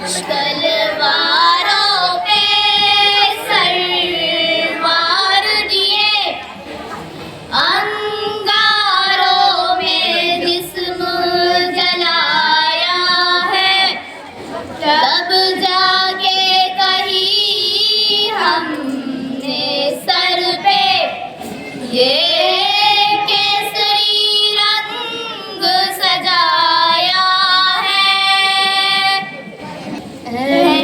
तलवारों पे सर मार दिए, अंगारों में जिस्म जलाया है, तब जाके कहीं हमने सर पे ये केसरी रंग सजाया है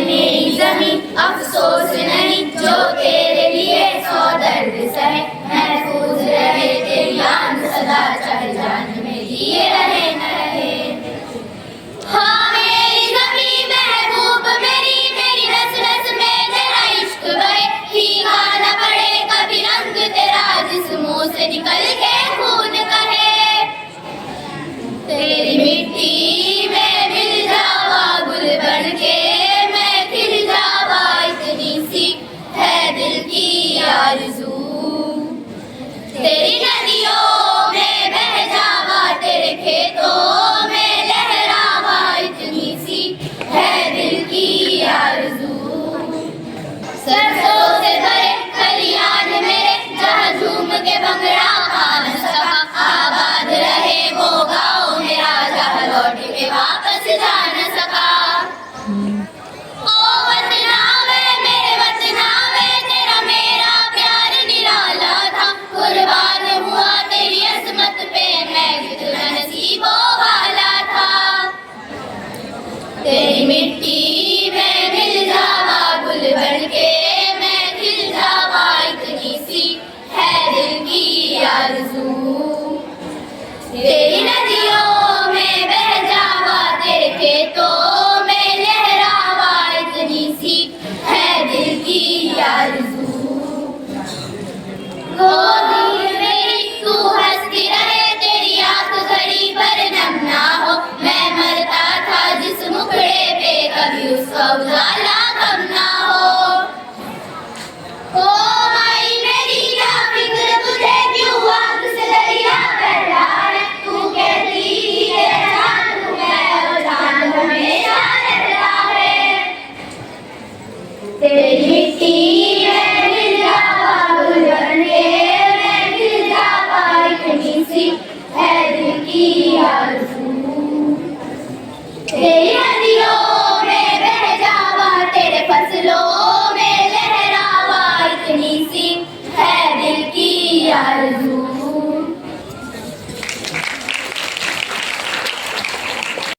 मेरी ज़मीं, अफसोस नहीं जो तेरे लिए सौ दर्द सहे, महफूज रहे तेरी याद सदा, चाहे जान में लिए रहे न रहे। हाँ मेरी ज़मीं महबूब मेरी, मेरी नस नस में तेरा इश्क बहे, फीका न पड़े कभी रंग तेरा जिस्मों से निकल के खून कहे। तेरी मिट्टी में मिल जावा गुल बन के, मैं खिल जावा इतनी सी है दिल की आरज़ू। तेरी नदियों में बह जावा, तेरे खेतों में लहरावा, इतनी सी है दिल की आरज़ू। सरसों से भरे खलियान मेरे, जहाँ झूम के भंगड़ा खा न सका, आबाद रहे वो गाँव मेरा, जहाँ लौट के वापस जा न सका। ओ वतना वे मेरे वतना वे, तेरा मेरा प्यार निराला था, कुर्बान हुआ तेरी अज़मत पे, मैं कितना नसीबों वाला था। तेरी मिट्टी में मिल जावा गुल बन के, मैं खिल जावा इतनी सी है दिल की आरज़ू। तेरी नदियों में बह जावा, तेरे खेतों में लहरावा, इतनी सी है दिल की आरज़ू। गोदी मेरी तू हंसती रहे, तेरी आँख घड़ी पर नम ना हो, मैं मरता था जिस मुखड़े पे, कभी उसका उजाला कम ना हो। ओ माई मेरी क्या फिक्र तुझे, क्यों आग से दरिया बह रहा है, तू कहती तेरा चांद हूँ मैं और चांद हमेशा रहता है। तेरी मिट्टी में मिल जावा गुल बन के, मैं खिल जावा इतनी सी है दिल की आरज़ू। तेरी नदियों